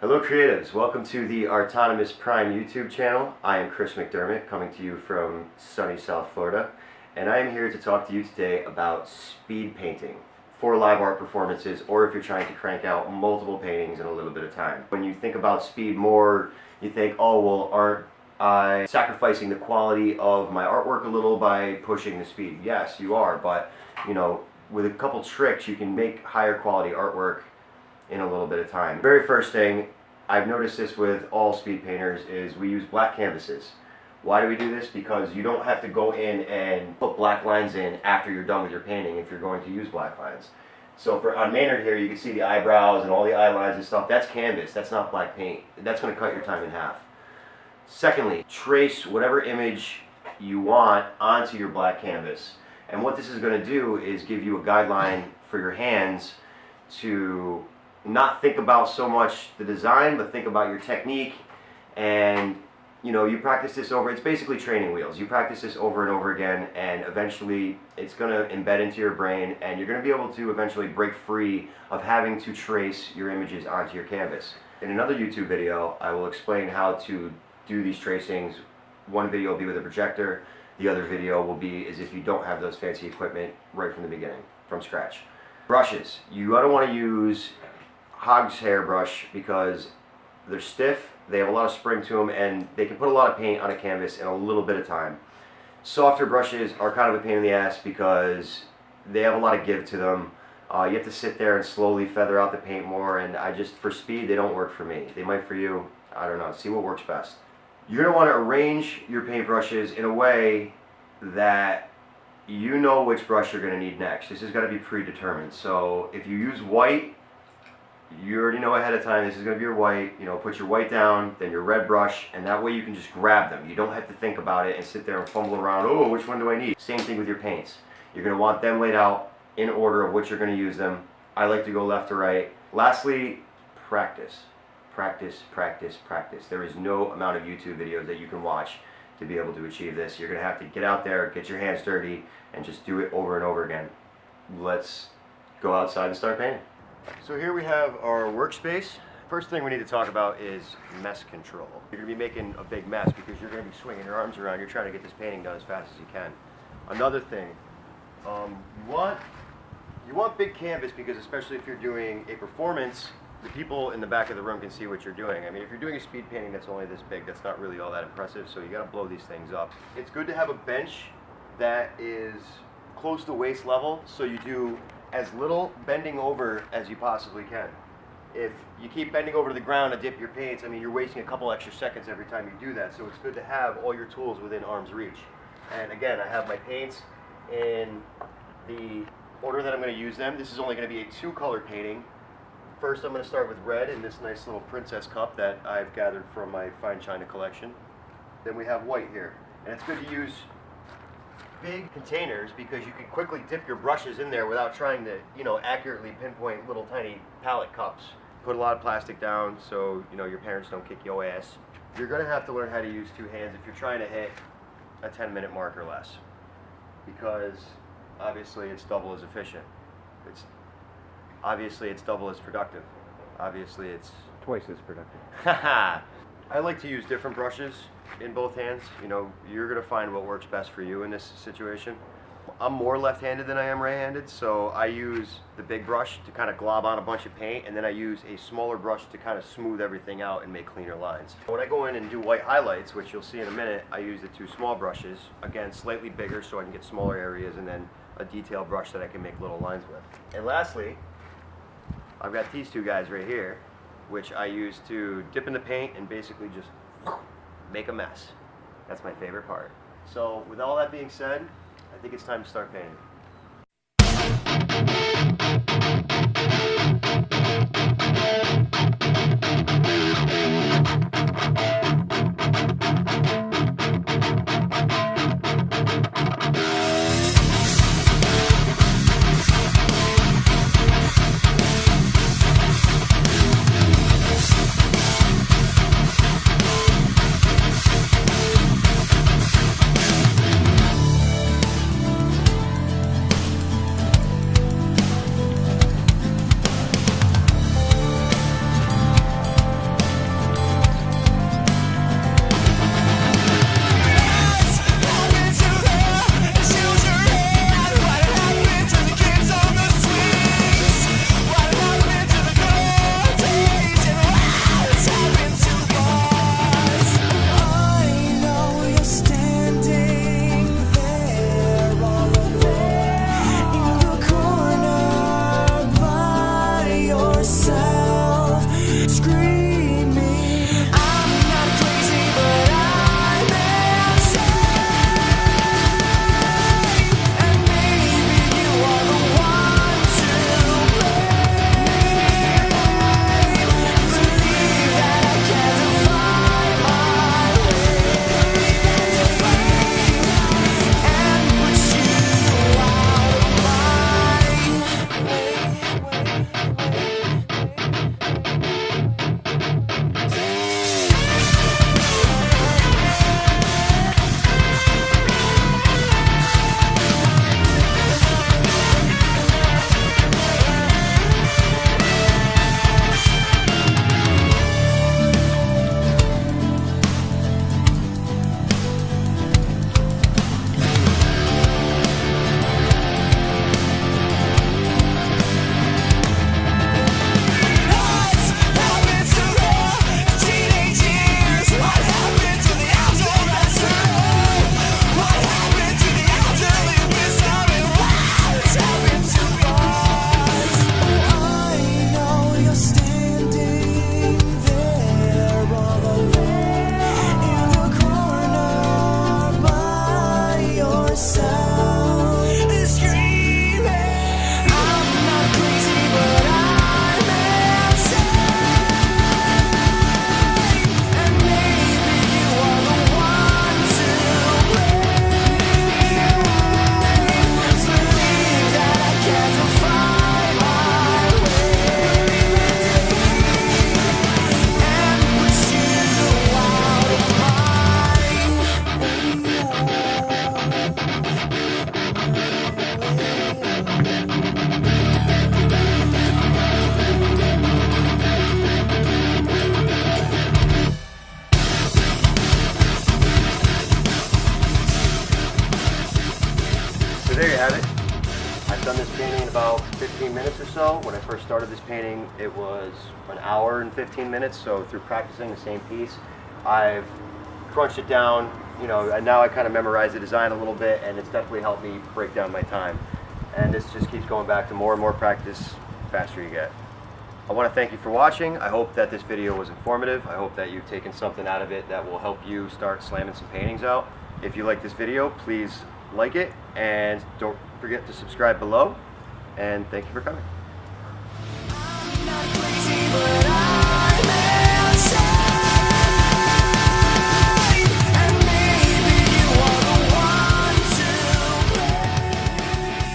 Hello creatives, welcome to the Autonomous Prime YouTube channel. I am Kris McDermott, coming to you from sunny South Florida, and I am here to talk to you today about speed painting for live art performances, or if you're trying to crank out multiple paintings in a little bit of time. When you think about speed more, you think, oh well, aren't I sacrificing the quality of my artwork a little by pushing the speed? Yes, you are, but you know, with a couple tricks you can make higher quality artwork in a little bit of time. The very first thing, I've noticed this with all speed painters, is we use black canvases. Why do we do this? Because you don't have to go in and put black lines in after you're done with your painting if you're going to use black lines. So on Maynard here, you can see the eyebrows and all the eye lines and stuff. That's canvas, that's not black paint. That's going to cut your time in half. Secondly, trace whatever image you want onto your black canvas. And what this is going to do is give you a guideline for your hands to not think about so much the design, but think about your technique. And you know, you practice this over, it's basically training wheels. You practice this over and over again, and eventually it's going to embed into your brain, and you're going to be able to eventually break free of having to trace your images onto your canvas. In another YouTube video, I will explain how to do these tracings. One video will be with a projector, the other video will be as if you don't have those fancy equipment right from the beginning, from scratch. Brushes, you don't want to use hog's hair brush because they're stiff, they have a lot of spring to them, and they can put a lot of paint on a canvas in a little bit of time. Softer brushes are kind of a pain in the ass because they have a lot of give to them. You have to sit there and slowly feather out the paint more, and for speed, they don't work for me. They might for you, I don't know, see what works best. You're going to want to arrange your paintbrushes in a way that you know which brush you're going to need next. This is going to be predetermined. So if you use white, you already know ahead of time this is going to be your white. You know, put your white down, then your red brush, and that way you can just grab them. You don't have to think about it and sit there and fumble around, oh, which one do I need? Same thing with your paints. You're going to want them laid out in order of which you're going to use them. I like to go left to right. Lastly, practice. Practice, practice, practice. There is no amount of YouTube videos that you can watch to be able to achieve this. You're going to have to get out there, get your hands dirty, and just do it over and over again. Let's go outside and start painting. So here we have our workspace. First thing we need to talk about is mess control. You're going to be making a big mess because you're going to be swinging your arms around. You're trying to get this painting done as fast as you can. Another thing, you want big canvas because especially if you're doing a performance, the people in the back of the room can see what you're doing. I mean, if you're doing a speed painting that's only this big, that's not really all that impressive, so you got to blow these things up. It's good to have a bench that is close to waist level, so you do as little bending over as you possibly can. If you keep bending over to the ground and dip your paints, I mean, you're wasting a couple extra seconds every time you do that, so it's good to have all your tools within arm's reach. And again, I have my paints in the order that I'm going to use them. This is only going to be a two-color painting. First, I'm going to start with red in this nice little princess cup that I've gathered from my fine china collection. Then we have white here, and it's good to use big containers because you can quickly dip your brushes in there without trying to, you know, accurately pinpoint little tiny palette cups. Put a lot of plastic down so, you know, your parents don't kick your ass. You're going to have to learn how to use two hands if you're trying to hit a 10-minute mark or less, because obviously it's double as efficient. Obviously it's double as productive. Obviously it's twice as productive. Haha. I like to use different brushes in both hands. You know, you're going to find what works best for you in this situation. I'm more left-handed than I am right-handed, so I use the big brush to kind of glob on a bunch of paint, and then I use a smaller brush to kind of smooth everything out and make cleaner lines. When I go in and do white highlights, which you'll see in a minute, I use the two small brushes, again slightly bigger so I can get smaller areas, and then a detail brush that I can make little lines with. And lastly, I've got these two guys right here, which I use to dip in the paint and basically just make a mess. That's my favorite part. So with all that being said, I think it's time to start painting. so. When I first started this painting, it was an hour and 15 minutes. So through practicing the same piece, I've crunched it down, you know, and now I kind of memorize the design a little bit, and it's definitely helped me break down my time. And this just keeps going back to more and more practice, the faster you get. I want to thank you for watching. I hope that this video was informative. I hope that you've taken something out of it that will help you start slamming some paintings out. If you like this video, please like it, and don't forget to subscribe below. And thank you for coming.